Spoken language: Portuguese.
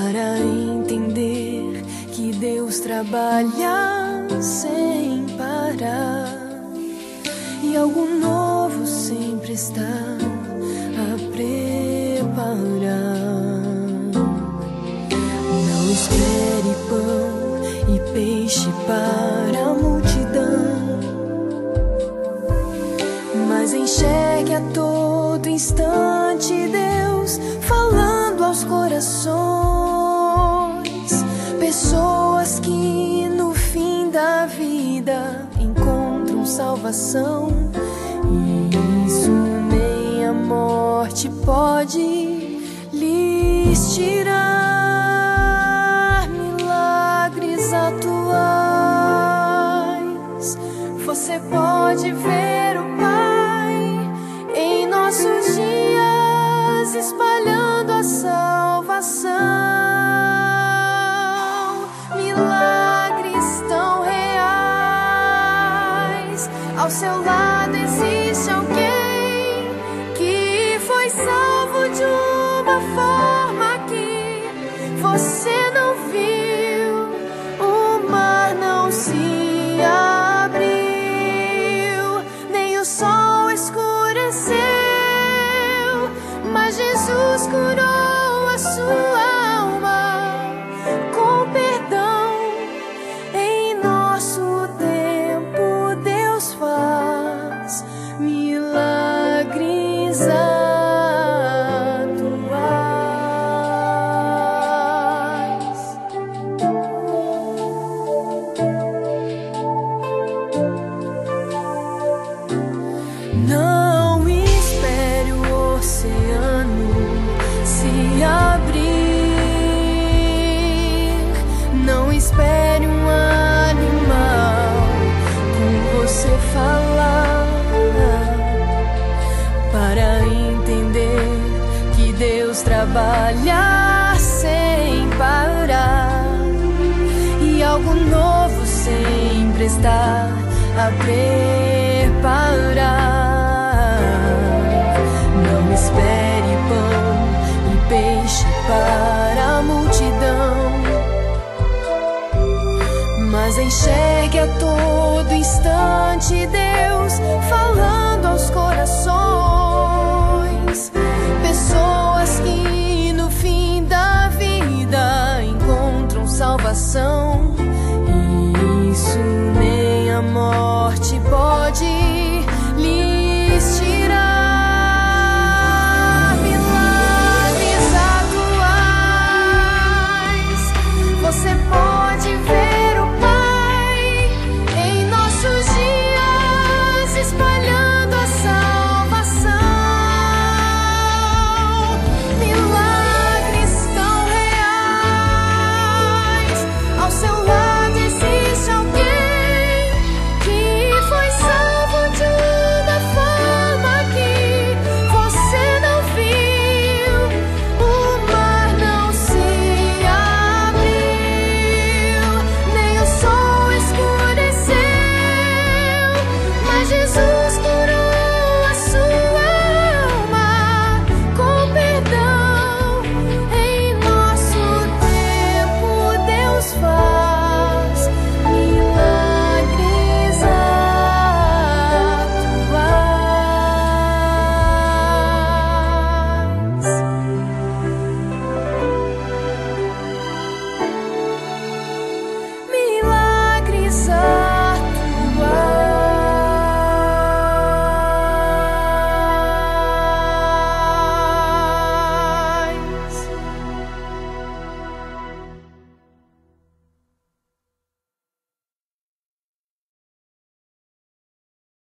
para entender que Deus trabalha sem parar e algo novo sempre está a preparar. Não espere pão e peixe para a multidão, mas enxergue a todo instante Deus falando aos corações. Pessoas que no fim da vida encontram salvação, e isso nem a morte pode lhes tirar. Milagres atuais, você pode ver o Pai em nossos dias espalhando a salvação. Milagres tão reais, ao seu lado existe alguém que foi salvo de uma forma que você não viu. O mar não se abriu, nem o sol escureceu, mas Jesus curou a sua alma com perdão. Em nosso tempo Deus faz milagres atuais. Não espere o oceano se abrir, não espere um animal com você falar para entender que Deus trabalha sem parar e algo novo sempre está a preparar. Não espere pão e peixe para a multidão, mas enxergue a todo instante Deus falando aos corações. Pessoas que no fim da vida encontram salvação, e isso nem a morte pode